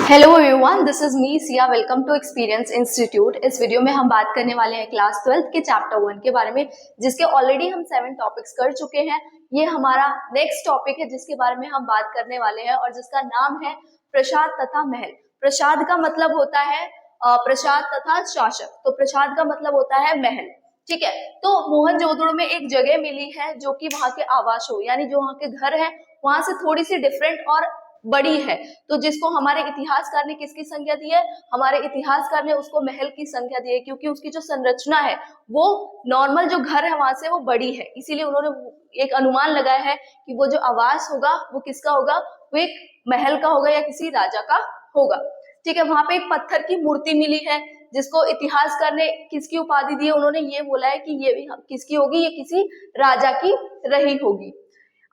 Hello everyone, this is me Siya. Welcome to experience institute. इस video में हम बात करने वाले हैं क्लास 12 के चैप्टर 1 के बारे में, जिसके ऑलरेडी हम 7 टॉपिक्स कर चुके हैं। ये हमारा नेक्स्ट टॉपिक है जिसके बारे में हम बात करने वाले हैं और जिसका नाम है प्रसाद तथा महल। प्रसाद का मतलब होता है प्रसाद तथा शासक, तो प्रसाद का मतलब होता है महल। ठीक है, तो मोहनजोदड़ो में एक जगह मिली है जो कि वहां के आवास हो, यानी जो वहां के घर है वहां से थोड़ी सी डिफरेंट और बड़ी है, तो जिसको हमारे इतिहासकार ने किसकी संज्ञा दी है? हमारे इतिहासकार ने उसको महल की संज्ञा दी है, क्योंकि उसकी जो संरचना है वो नॉर्मल जो घर है वहां से वो बड़ी है। इसीलिए उन्होंने एक अनुमान लगाया है कि वो जो आवास होगा वो किसका होगा, वो एक महल का होगा या किसी राजा का होगा। ठीक है, वहां पे एक पत्थर की मूर्ति मिली है जिसको इतिहासकार ने किसकी उपाधि दी है? उन्होंने ये बोला है कि ये भी किसकी होगी, ये किसी राजा की रही होगी।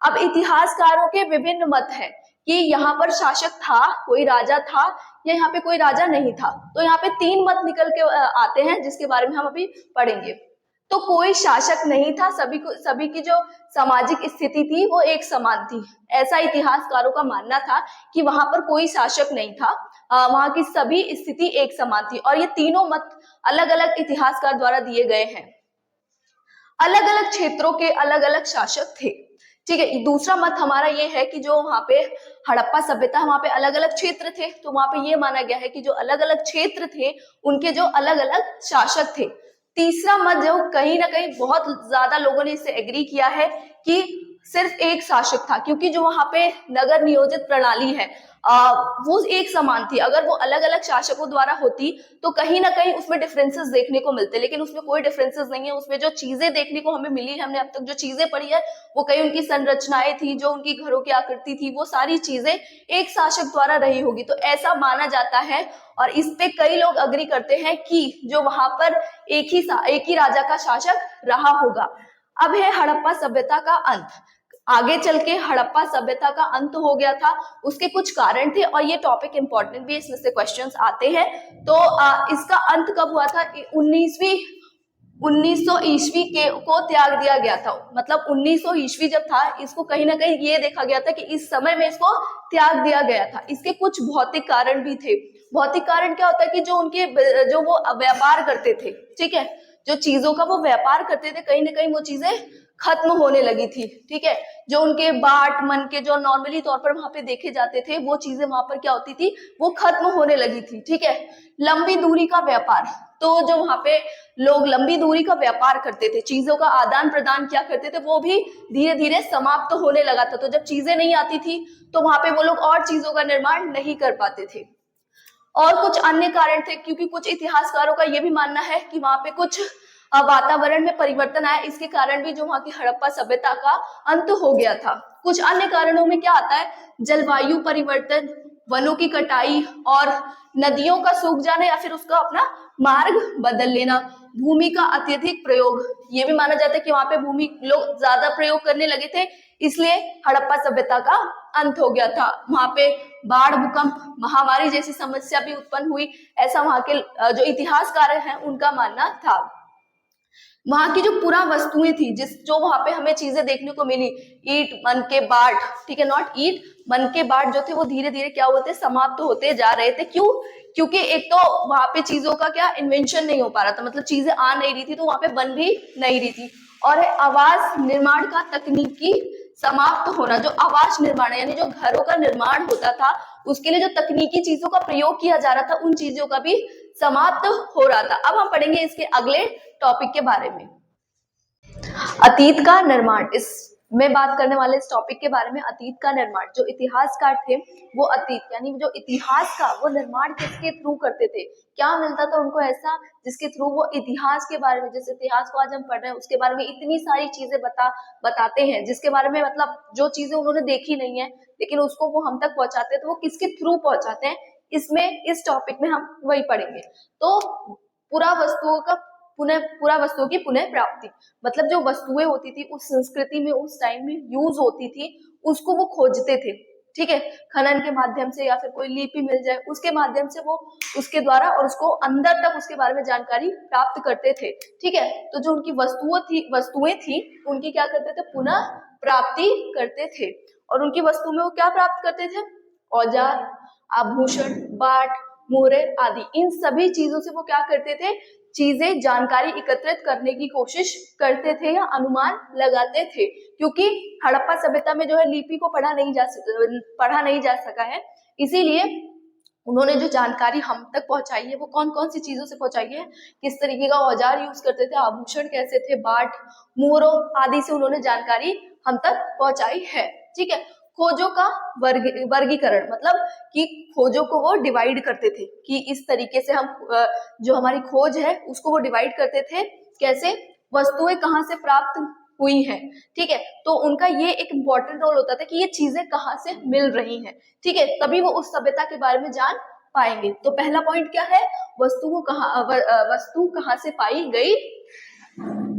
अब इतिहासकारों के विभिन्न मत हैं कि यहाँ पर शासक था, कोई राजा था, या यहाँ पे कोई राजा नहीं था। तो यहाँ पे 3 मत निकल के आते हैं जिसके बारे में हम अभी पढ़ेंगे। तो कोई शासक नहीं था, सभी की जो सामाजिक स्थिति थी वो एक समान थी। ऐसा इतिहासकारों का मानना था कि वहां पर कोई शासक नहीं था, वहां की सभी स्थिति एक समान थी। और ये तीनों मत अलग अलग इतिहासकार द्वारा दिए गए हैं। अलग अलग क्षेत्रों के अलग अलग शासक थे। ठीक है, दूसरा मत हमारा ये है कि जो वहां पे हड़प्पा सभ्यता, वहां पे अलग अलग क्षेत्र थे, तो वहां पे ये माना गया है कि जो अलग अलग क्षेत्र थे उनके जो अलग अलग शासक थे। तीसरा मत जो कहीं ना कहीं बहुत ज्यादा लोगों ने इससे एग्री किया है कि सिर्फ एक शासक था, क्योंकि जो वहां पे नगर नियोजित प्रणाली है वो एक समान थी। अगर वो अलग अलग शासकों द्वारा होती तो कहीं ना कहीं उसमें डिफरेंसेस देखने को मिलते, लेकिन उसमें कोई डिफरेंसेस नहीं है। उसमें जो चीजें देखने को हमें मिली है, हमने अब तक जो चीजें पढ़ी है, वो कई उनकी संरचनाएं थी, जो उनकी घरों की आकृति थी, वो सारी चीजें एक शासक द्वारा रही होगी। तो ऐसा माना जाता है और इस पे कई लोग अग्री करते हैं कि जो वहां पर एक ही राजा का शासक रहा होगा। अब है हड़प्पा सभ्यता का अंत। आगे चल के हड़प्पा सभ्यता का अंत हो गया था, उसके कुछ कारण थे और ये टॉपिक इंपॉर्टेंट भी है, इसमें से क्वेश्चंस आते हैं। तो इसका अंत कब हुआ था? 1900 ईस्वी के को त्याग दिया गया था। मतलब 1900 ईस्वी जब था, इसको कहीं ना कहीं ये देखा गया था कि इस समय में इसको त्याग दिया गया था। इसके कुछ भौतिक कारण भी थे। भौतिक कारण क्या होता है कि जो वो व्यापार करते थे, ठीक है, जो चीजों का वो व्यापार करते थे, कहीं ना कहीं वो चीजें खत्म होने लगी थी। ठीक है, जो उनके बाट मन के जो नॉर्मली तौर पर वहां पे देखे जाते थे, वो चीजें वहां पर क्या होती थी, वो खत्म होने लगी थी। ठीक है, लंबी दूरी का व्यापार, तो जो वहां पे लोग लंबी दूरी का व्यापार करते थे, चीजों का आदान प्रदान क्या करते थे, वो भी धीरे धीरे समाप्त होने लगा था। तो जब चीजें नहीं आती थी तो वहां पे वो लोग और चीजों का निर्माण नहीं कर पाते थे। और कुछ अन्य कारण थे, क्योंकि कुछ इतिहासकारों का यह भी मानना है कि वहां पे कुछ वातावरण में परिवर्तन आया, इसके कारण भी जो वहां की हड़प्पा सभ्यता का अंत हो गया था। कुछ अन्य कारणों में क्या आता है? जलवायु परिवर्तन, वनों की कटाई और नदियों का सूख जाना या फिर उसका अपना मार्ग बदल लेना, भूमि का अत्यधिक प्रयोग। ये भी माना जाता है कि वहां पे भूमि लोग ज्यादा प्रयोग करने लगे थे, इसलिए हड़प्पा सभ्यता का अंत हो गया था। वहां पे बाढ़, भूकंप, महामारी जैसी समस्या भी उत्पन्न हुई, ऐसा वहां के जो इतिहासकार हैं उनका मानना था। वहां की जो पुरा वस्तुएं थी, जो वहां पे हमें चीजें देखने को मिली, ईंट, मन के बाट, ठीक है, नॉट ईंट, मन के बाट जो थे वो धीरे धीरे क्या होते, समाप्त होते जा रहे थे। क्यों? क्योंकि एक तो वहां पे चीजों का क्या इन्वेंशन नहीं हो पा रहा था, मतलब चीजें आ नहीं रही थी, तो वहां पे बन भी नहीं रही थी। और है आवास निर्माण का तकनीकी समाप्त होना। जो आवास निर्माण यानी जो घरों का निर्माण होता था, उसके लिए जो तकनीकी चीजों का प्रयोग किया जा रहा था, उन चीजों का भी समाप्त हो रहा था। अब हम पढ़ेंगे इसके अगले टॉपिक के बारे में, अतीत का निर्माण। मैं बात करने वाले इस टॉपिक के बारे में, अतीत का निर्माण। जो इतिहासकार थे वो अतीत यानी जो इतिहास का वो निर्माण किसके थ्रू करते थे, क्या मिलता था उनको ऐसा जिसके थ्रू वो इतिहास के बारे में, जैसे इतिहास को आज हम पढ़ रहे हैं उसके बारे में इतनी सारी चीजें बताते हैं, जिसके बारे में मतलब जो चीजें उन्होंने देखी नहीं है लेकिन उसको वो हम तक पहुंचाते हैं, तो वो किसके थ्रू पहुंचाते हैं, इस टॉपिक में हम वही पढ़ेंगे। तो पूरा वस्तुओं की पुनः प्राप्ति, मतलब जो वस्तुएं होती थी उस संस्कृति में उस टाइम में यूज होती थी, उसको वो खोजते थे। ठीक है, खनन के माध्यम से या फिर कोई लिपि मिल जाए उसके माध्यम से वो उसके द्वारा और उसको अंदर तक उसके बारे में जानकारी प्राप्त करते थे। ठीक है, तो जो उनकी वस्तुएं थी उनकी क्या करते थे, पुनः प्राप्ति करते थे। और उनकी वस्तु में वो क्या प्राप्त करते थे? औजार, आभूषण, बाट, मोहरे आदि, इन सभी चीजों से वो क्या करते थे, चीजें, जानकारी एकत्रित करने की कोशिश करते थे या अनुमान लगाते थे। क्योंकि हड़प्पा सभ्यता में जो है लिपि को पढ़ा नहीं जा सका है, इसीलिए उन्होंने जो जानकारी हम तक पहुंचाई है वो कौन कौन सी चीजों से पहुंचाई है, किस तरीके का औजार यूज करते थे, आभूषण कैसे थे, बाट, मोहरों आदि से उन्होंने जानकारी हम तक पहुंचाई है। ठीक है। खोजों का वर्गीकरण, मतलब कि खोजों को वो डिवाइड करते थे कि इस तरीके से हम जो हमारी खोज है उसको वो डिवाइड करते थे, कैसे, वस्तुएं कहाँ से प्राप्त हुई है। ठीक है। तो उनका ये एक इंपॉर्टेंट रोल होता था कि ये चीजें कहाँ से मिल रही हैं। ठीक है, तभी वो उस सभ्यता के बारे में जान पाएंगे। तो पहला पॉइंट क्या है, वस्तु कहाँ से पाई गई।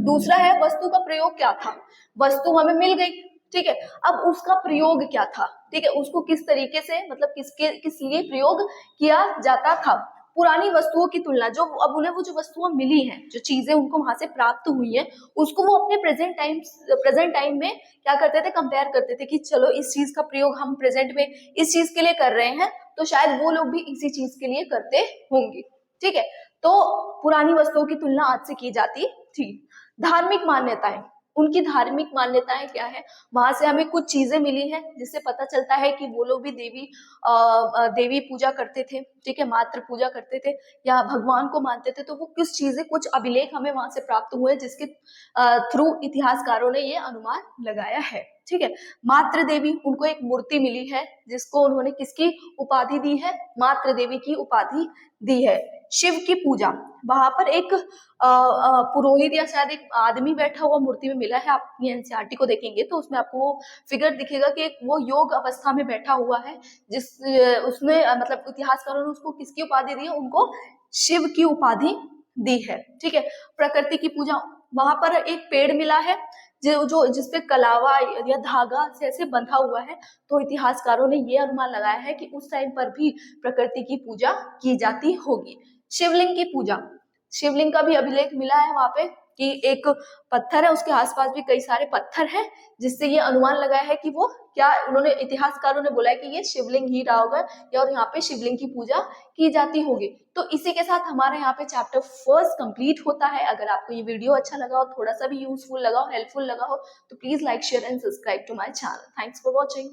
दूसरा है वस्तु का प्रयोग क्या था, वस्तु हमें मिल गई, ठीक है, अब उसका प्रयोग क्या था, ठीक है, उसको किस तरीके से, मतलब किस लिए प्रयोग किया जाता था। पुरानी वस्तुओं की तुलना, जो अब उन्हें वो जो वस्तुएं मिली हैं, जो चीजें उनको वहां से प्राप्त हुई हैं, उसको वो अपने प्रेजेंट टाइम में क्या करते थे, कंपेयर करते थे कि चलो इस चीज का प्रयोग हम प्रेजेंट में इस चीज के लिए कर रहे हैं, तो शायद वो लोग भी इसी चीज के लिए करते होंगे। ठीक है, तो पुरानी वस्तुओं की तुलना आज से की जाती थी। धार्मिक मान्यताएं, उनकी धार्मिक मान्यताएं क्या है, वहां से हमें कुछ चीजें मिली हैं जिससे पता चलता है कि वो लोग भी देवी पूजा करते थे, ठीक है, मात्र पूजा करते थे या भगवान को मानते थे। तो वो किस चीजें, कुछ अभिलेख हमें वहां से प्राप्त हुए जिसके थ्रू इतिहासकारों ने ये अनुमान लगाया है। ठीक है, मात्र देवी, उनको एक मूर्ति मिली है जिसको उन्होंने किसकी उपाधि दी है, मात्र देवी की उपाधि दी है। शिव की पूजा, वहां पर एक पुरोहित या शायद एक आदमी बैठा हुआ मूर्ति में मिला है। आप एनसीईआरटी को देखेंगे तो उसमें आपको वो फिगर दिखेगा कि वो योग अवस्था में बैठा हुआ है, जिस उसमें मतलब इतिहासकारों ने उसको किसकी उपाधि दी है, उनको शिव की उपाधि दी है। ठीक है, प्रकृति की पूजा, वहां पर एक पेड़ मिला है जो जिसपे कलावा या धागा से ऐसे बंधा हुआ है, तो इतिहासकारों ने ये अनुमान लगाया है कि उस टाइम पर भी प्रकृति की पूजा की जाती होगी। शिवलिंग की पूजा, शिवलिंग का भी अभिलेख मिला है वहां पे कि एक पत्थर है, उसके आसपास भी कई सारे पत्थर हैं, जिससे ये अनुमान लगाया है कि वो क्या, उन्होंने इतिहासकारों ने बोला है कि ये शिवलिंग ही रहा होगा और यहाँ पे शिवलिंग की पूजा की जाती होगी। तो इसी के साथ हमारा यहाँ पे चैप्टर फर्स्ट कंप्लीट होता है। अगर आपको ये वीडियो अच्छा लगा हो, थोड़ा सा भी यूजफुल लगा हो, हेल्पफुल लगा हो, तो please like, share and subscribe to my channel. Thanks for watching.